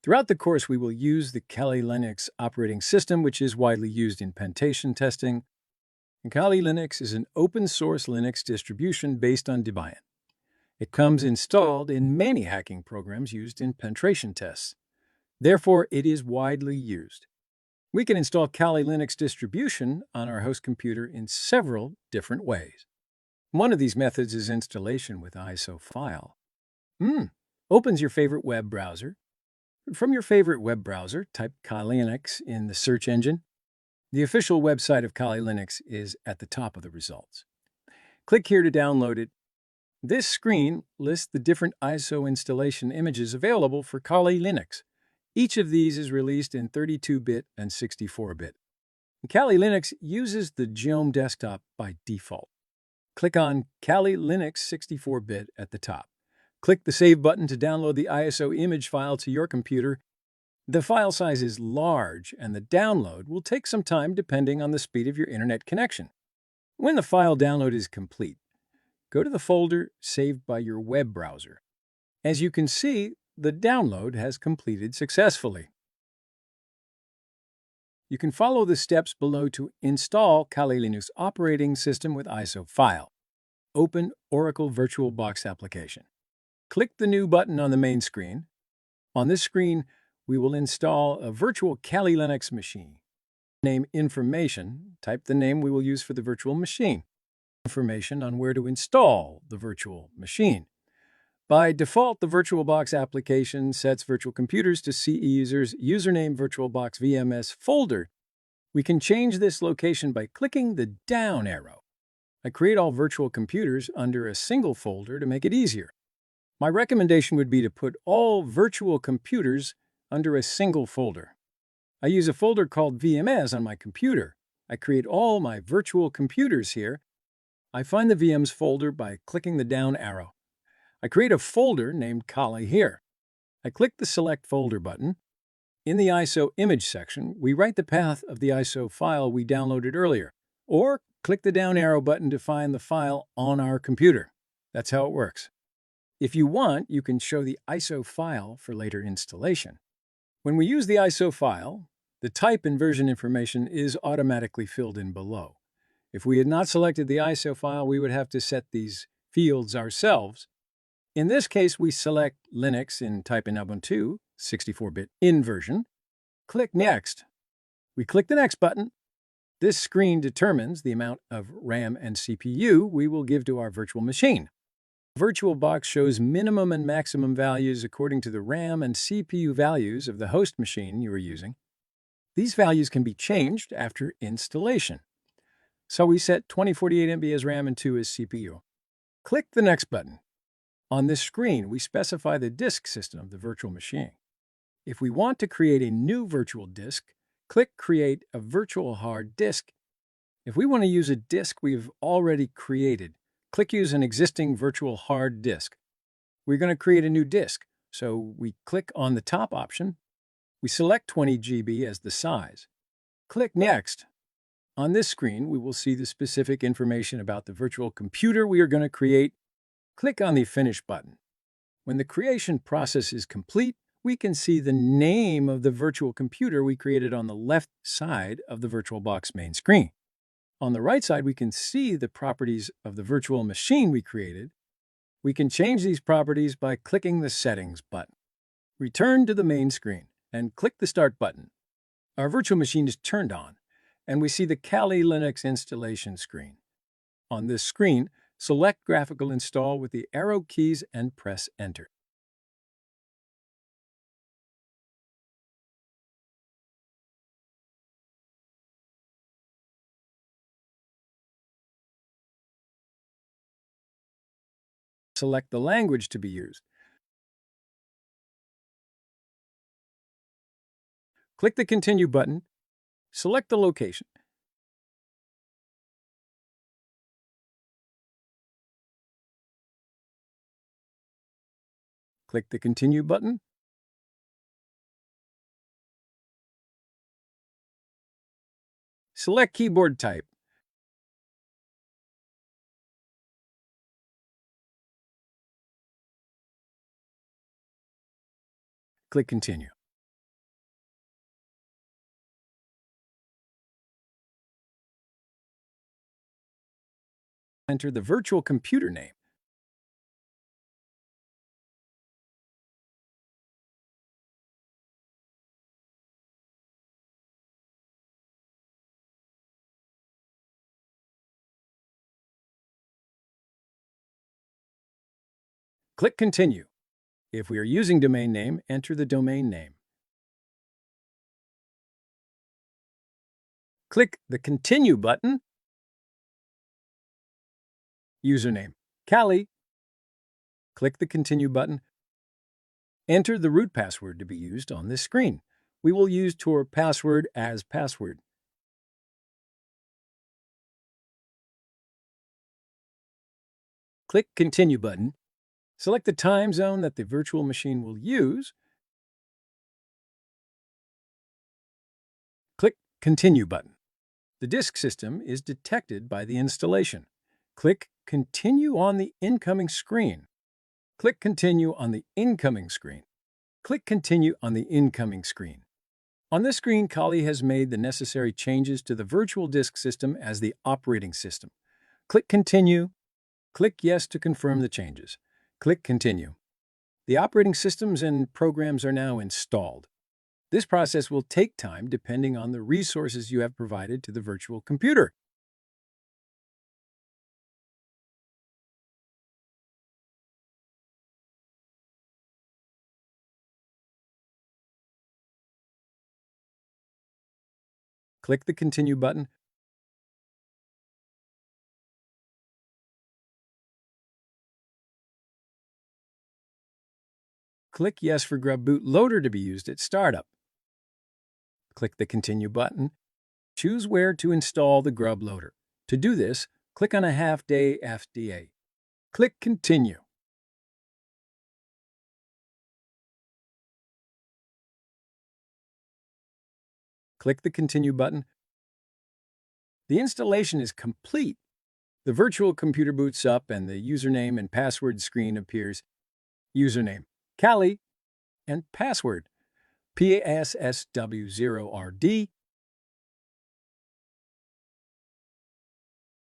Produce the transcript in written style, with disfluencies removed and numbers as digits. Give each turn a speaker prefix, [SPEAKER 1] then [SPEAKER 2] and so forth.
[SPEAKER 1] Throughout the course, we will use the Kali Linux operating system, which is widely used in penetration testing. And Kali Linux is an open-source Linux distribution based on Debian. It comes installed in many hacking programs used in penetration tests. Therefore, it is widely used. We can install Kali Linux distribution on our host computer in several different ways. One of these methods is installation with ISO file. Opens your favorite web browser. From your favorite web browser, type Kali Linux in the search engine. The official website of Kali Linux is at the top of the results. Click here to download it. This screen lists the different ISO installation images available for Kali Linux. Each of these is released in 32-bit and 64-bit. Kali Linux uses the GNOME desktop by default. Click on Kali Linux 64-bit at the top. Click the Save button to download the ISO image file to your computer. The file size is large, and the download will take some time depending on the speed of your internet connection. When the file download is complete, go to the folder saved by your web browser. As you can see, the download has completed successfully. You can follow the steps below to install Kali Linux operating system with ISO file. Open Oracle VirtualBox application. Click the New button on the main screen. On this screen, we will install a virtual Kali Linux machine. Name information, type the name we will use for the virtual machine. Information on where to install the virtual machine. By default, the VirtualBox application sets virtual computers to CE users username VirtualBox VMS folder. We can change this location by clicking the down arrow. I create all virtual computers under a single folder to make it easier. My recommendation would be to put all virtual computers under a single folder. I use a folder called VMS on my computer. I create all my virtual computers here. I find the VMs folder by clicking the down arrow. I create a folder named Kali here. I click the Select Folder button. In the ISO image section, we write the path of the ISO file we downloaded earlier, or click the down arrow button to find the file on our computer. That's how it works. If you want, you can show the ISO file for later installation. When we use the ISO file, the type and version information is automatically filled in below. If we had not selected the ISO file, we would have to set these fields ourselves. In this case, we select Linux and type in Ubuntu, 64-bit in version. Click Next. We click the Next button. This screen determines the amount of RAM and CPU we will give to our virtual machine. VirtualBox shows minimum and maximum values according to the RAM and CPU values of the host machine you are using. These values can be changed after installation. So we set 2048 MB as RAM and 2 as CPU. Click the Next button. On this screen, we specify the disk system of the virtual machine. If we want to create a new virtual disk, click Create a Virtual Hard Disk. If we want to use a disk we've already created, click Use an existing virtual hard disk. We're going to create a new disk, so we click on the top option. We select 20 GB as the size. Click Next. On this screen, we will see the specific information about the virtual computer we are going to create. Click on the Finish button. When the creation process is complete, we can see the name of the virtual computer we created on the left side of the VirtualBox main screen. On the right side, we can see the properties of the virtual machine we created. We can change these properties by clicking the Settings button. Return to the main screen and click the Start button. Our virtual machine is turned on, and we see the Kali Linux installation screen. On this screen, select Graphical Install with the arrow keys and press Enter. Select the language to be used. Click the Continue button. Select the location. Click the Continue button. Select keyboard type. Click Continue. Enter the virtual computer name. Click Continue. If we are using domain name, enter the domain name. Click the Continue button. Username, Callie. Click the Continue button. Enter the root password to be used on this screen. We will use Tor password as password. Click Continue button. Select the time zone that the virtual machine will use. Click Continue button. The disk system is detected by the installation. Click Continue on the incoming screen. Click Continue on the incoming screen. Click Continue on the incoming screen. On this screen, Kali has made the necessary changes to the virtual disk system as the operating system. Click Continue. Click Yes to confirm the changes. Click Continue. The operating systems and programs are now installed. This process will take time depending on the resources you have provided to the virtual computer. Click the Continue button. Click Yes for Grub Bootloader to be used at startup. Click the Continue button. Choose where to install the Grub Loader. To do this, click on a half-day FDA. Click Continue. Click the Continue button. The installation is complete. The virtual computer boots up and the username and password screen appears. Username, Callie, and password, PASSW0RD.